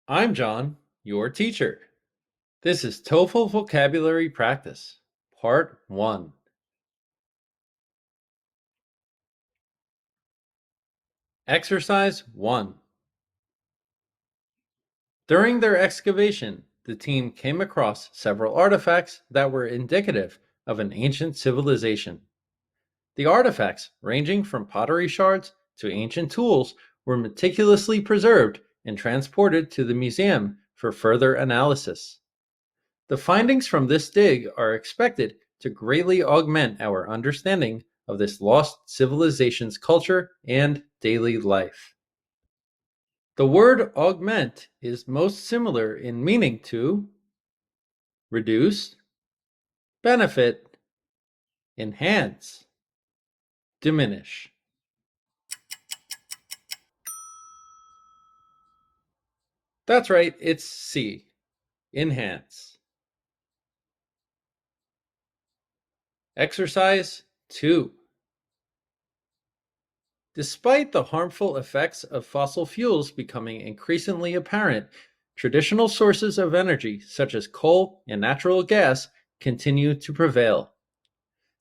I'm John, your teacher. This is TOEFL Vocabulary Practice, Part 1. Exercise 1. During their excavation, the team came across several artifacts that were indicative of an ancient civilization. The artifacts, ranging from pottery shards to ancient tools, were meticulously preserved and transported to the museum for further analysis. The findings from this dig are expected to greatly augment our understanding of this lost civilization's culture and daily life. The word augment is most similar in meaning to reduce, benefit, enhance, diminish. That's right, it's C, enhance. Exercise 2. Despite the harmful effects of fossil fuels becoming increasingly apparent, traditional sources of energy such as coal and natural gas continue to prevail.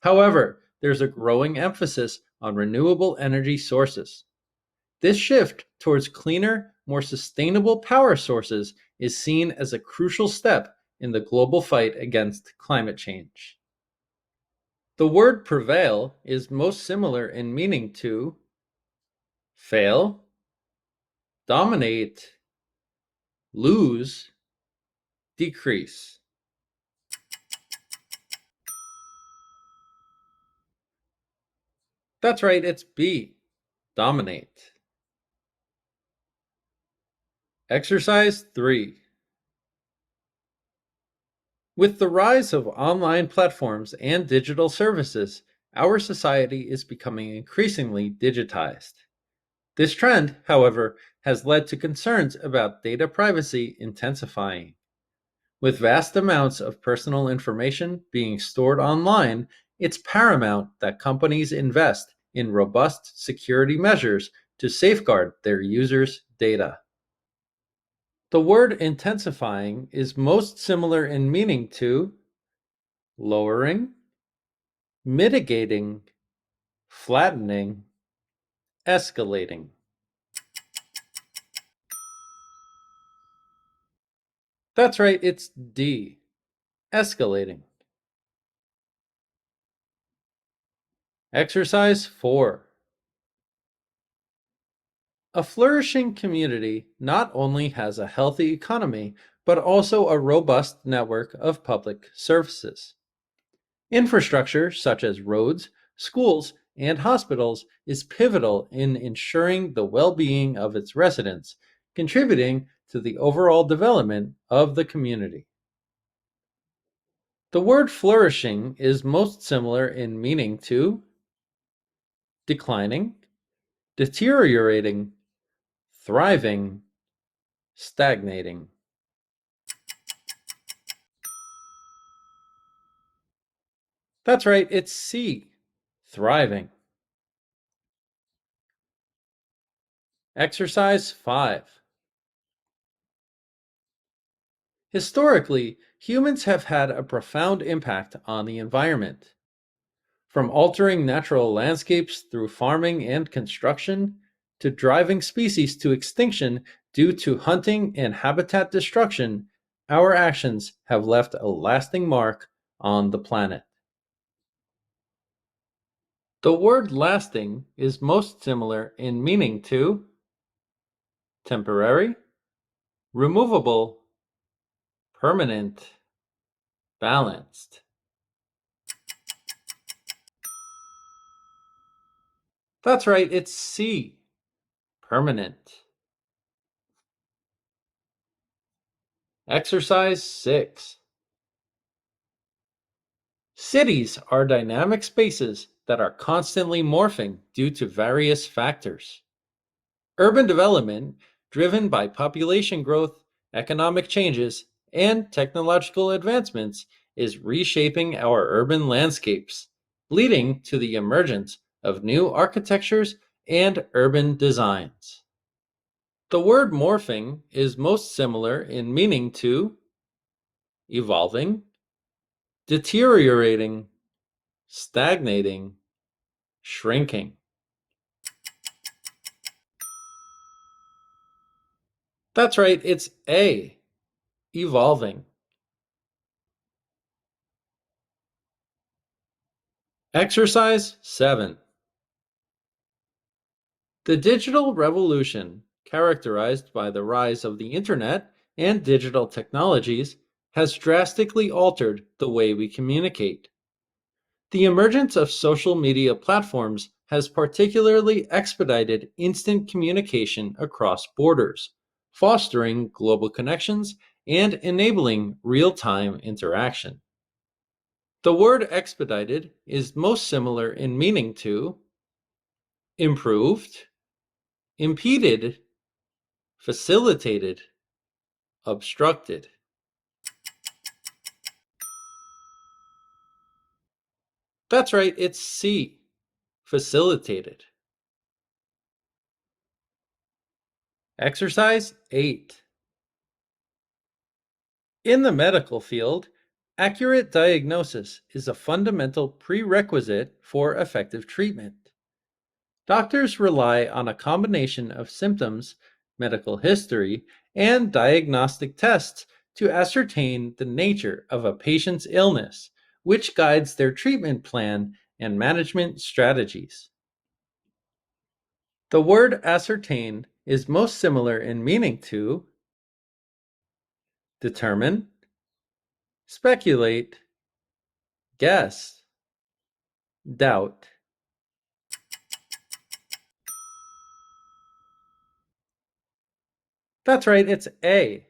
However, there's a growing emphasis on renewable energy sources. This shift towards cleaner, more sustainable power sources is seen as a crucial step in the global fight against climate change. The word prevail is most similar in meaning to fail, dominate, lose, decrease. That's right, it's B, dominate. Exercise 3. With the rise of online platforms and digital services, our society is becoming increasingly digitized. This trend, however, has led to concerns about data privacy intensifying. With vast amounts of personal information being stored online, it's paramount that companies invest in robust security measures to safeguard their users' data. The word intensifying is most similar in meaning to lowering, mitigating, flattening, escalating. That's right, it's D, escalating. Exercise 4. A flourishing community not only has a healthy economy, but also a robust network of public services. Infrastructure such as roads, schools, and hospitals is pivotal in ensuring the well being of its residents, contributing to the overall development of the community. The word flourishing is most similar in meaning to declining, deteriorating, thriving, stagnating. That's right, it's C, thriving. Exercise 5. Historically, humans have had a profound impact on the environment. From altering natural landscapes through farming and construction, to driving species to extinction due to hunting and habitat destruction, our actions have left a lasting mark on the planet. The word lasting is most similar in meaning to temporary, removable, permanent, balanced. That's right, it's C, permanent. Exercise 6. Cities are dynamic spaces that are constantly morphing due to various factors. Urban development, driven by population growth, economic changes, and technological advancements, is reshaping our urban landscapes, leading to the emergence of new architectures and urban designs. The word morphing is most similar in meaning to evolving, deteriorating, stagnating, shrinking. That's right, it's A, evolving. Exercise 7. The digital revolution, characterized by the rise of the internet and digital technologies, has drastically altered the way we communicate. The emergence of social media platforms has particularly expedited instant communication across borders, fostering global connections and enabling real-time interaction. The word expedited is most similar in meaning to improved, impeded, facilitated, obstructed. That's right, it's C, facilitated. Exercise 8. In the medical field, accurate diagnosis is a fundamental prerequisite for effective treatment. Doctors rely on a combination of symptoms, medical history, and diagnostic tests to ascertain the nature of a patient's illness, which guides their treatment plan and management strategies. The word ascertain is most similar in meaning to determine, speculate, guess, doubt. That's right, it's A,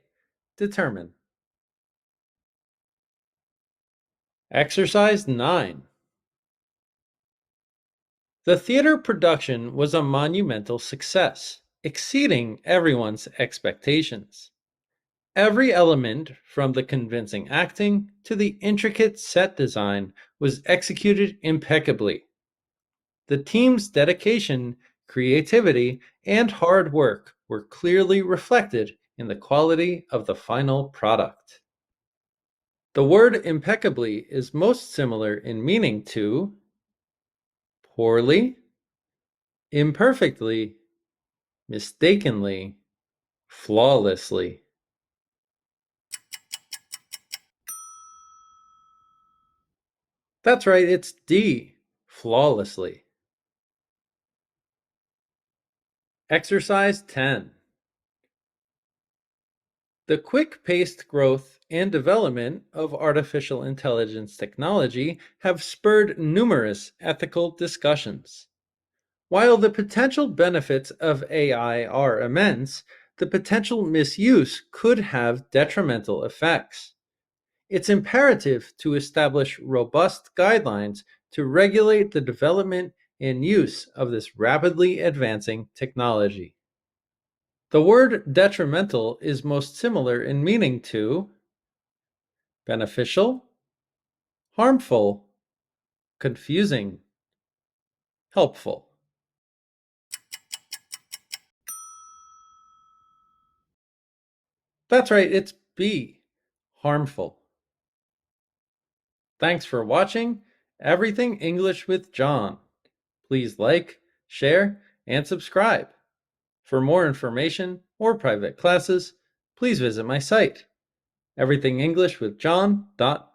determine. Exercise 9. The theater production was a monumental success, exceeding everyone's expectations. Every element, from the convincing acting to the intricate set design, was executed impeccably. The team's dedication, creativity, and hard work were clearly reflected in the quality of the final product. The word impeccably is most similar in meaning to poorly, imperfectly, mistakenly, flawlessly. That's right, it's D, flawlessly. Exercise 10. The quick-paced growth and development of artificial intelligence technology have spurred numerous ethical discussions. While the potential benefits of AI are immense, the potential misuse could have detrimental effects. It's imperative to establish robust guidelines to regulate the development and use of this rapidly advancing technology. The word detrimental is most similar in meaning to beneficial, harmful, confusing, helpful. That's right, it's B, harmful. Thanks for watching Everything English with John. Please like, share, and subscribe. For more information or private classes, please visit my site, everythingenglishwithjohn.com.